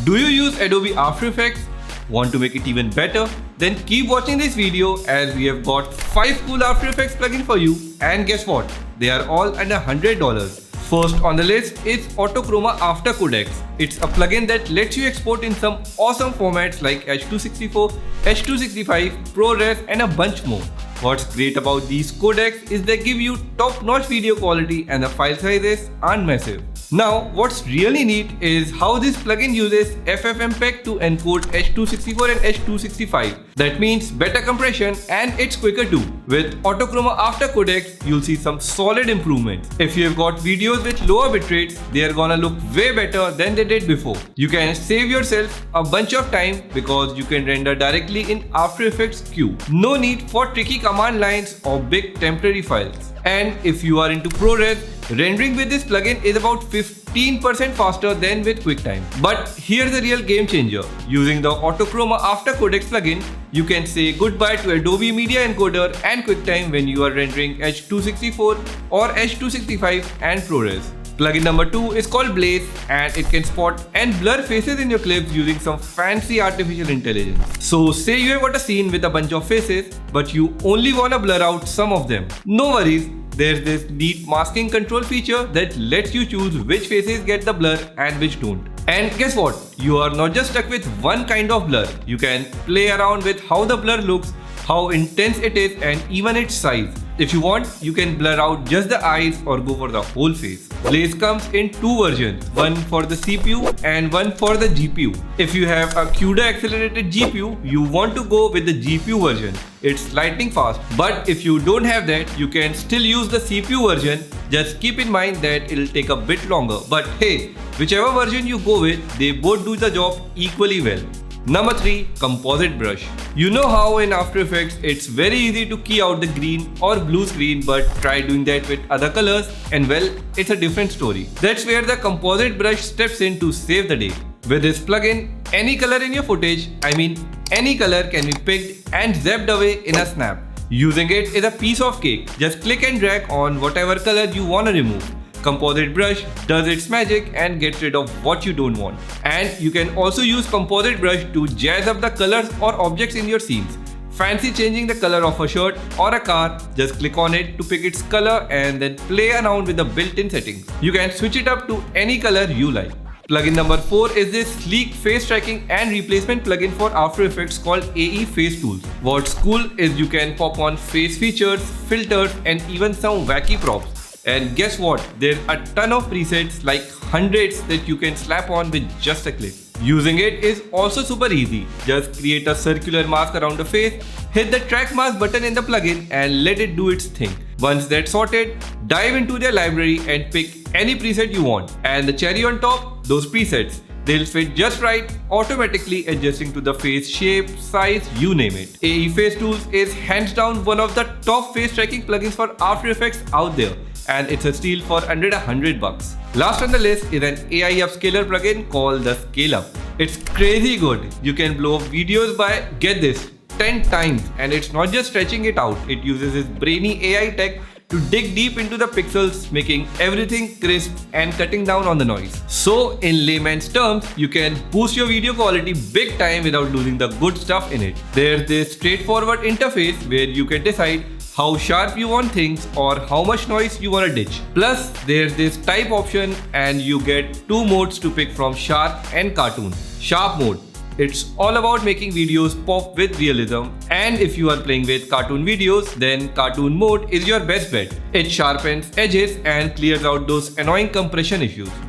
Do you use Adobe After Effects? Want to make it even better? Then keep watching this video as we have got 5 cool After Effects plugins for you, and guess what? They are all under $100. First on the list is Autochroma After Codecs. It's a plugin that lets you export in some awesome formats like H264, H265, ProRes and a bunch more. What's great about these codecs is they give you top-notch video quality and the file sizes aren't massive. Now, what's really neat is how this plugin uses FFmpeg to encode H264 and H265. That means better compression and it's quicker too. With Autochroma After Codecs, you'll see some solid improvements. If you've got videos with lower bitrates, they are gonna look way better than they did before. You can save yourself a bunch of time because you can render directly in After Effects queue. No need for tricky command lines or big temporary files. And if you are into ProRes, rendering with this plugin is about 15% faster than with QuickTime. But here's the real game changer. Using the Autochroma After Codecs plugin, you can say goodbye to Adobe Media Encoder and QuickTime when you are rendering H264 or H265 and ProRes. Plugin number 2 is called Blaze, and it can spot and blur faces in your clips using some fancy artificial intelligence. So say you have got a scene with a bunch of faces, but you only wanna blur out some of them. No worries, there's this neat masking control feature that lets you choose which faces get the blur and which don't. And guess what? You are not just stuck with one kind of blur. You can play around with how the blur looks, how intense it is and even its size. If you want, you can blur out just the eyes or go for the whole face. Blaze comes in 2 versions, one for the CPU and one for the GPU. If you have a CUDA accelerated GPU, you want to go with the GPU version. It's lightning fast. But if you don't have that, you can still use the CPU version. Just keep in mind that it'll take a bit longer. But hey, whichever version you go with, they both do the job equally well. Number 3. Composite Brush. You know how in After Effects it's very easy to key out the green or blue screen, but try doing that with other colors and well, it's a different story. That's where the Composite Brush steps in to save the day. With this plugin, any color in your footage, any color can be picked and zapped away in a snap. Using it is a piece of cake. Just click and drag on whatever color you want to remove. Composite Brush does its magic and gets rid of what you don't want. And you can also use Composite Brush to jazz up the colors or objects in your scenes. Fancy changing the color of a shirt or a car, just click on it to pick its color and then play around with the built-in settings. You can switch it up to any color you like. Plugin number 4 is this sleek face tracking and replacement plugin for After Effects called AE Face Tools. What's cool is you can pop on face features, filters and even some wacky props. And guess what? There's a ton of presets, like hundreds, that you can slap on with just a click. Using it is also super easy. Just create a circular mask around the face, hit the track mask button in the plugin and let it do its thing. Once that's sorted, dive into their library and pick any preset you want. And the cherry on top, those presets. They'll fit just right, automatically adjusting to the face shape, size, you name it. AE Face Tools is hands down one of the top face tracking plugins for After Effects out there. And it's a steal for under $100. Last on the list is an AI upscaler plugin called the Scale Up. It's crazy good. You can blow up videos by, get this, 10 times, and it's not just stretching it out. It uses its brainy AI tech to dig deep into the pixels, making everything crisp and cutting down on the noise. So in layman's terms, you can boost your video quality big time without losing the good stuff in it. There's this straightforward interface where you can decide how sharp you want things or how much noise you want to ditch. Plus, there's this type option and you get 2 modes to pick from: sharp and cartoon. Sharp mode. It's all about making videos pop with realism, and if you are playing with cartoon videos, then cartoon mode is your best bet. It sharpens edges and clears out those annoying compression issues.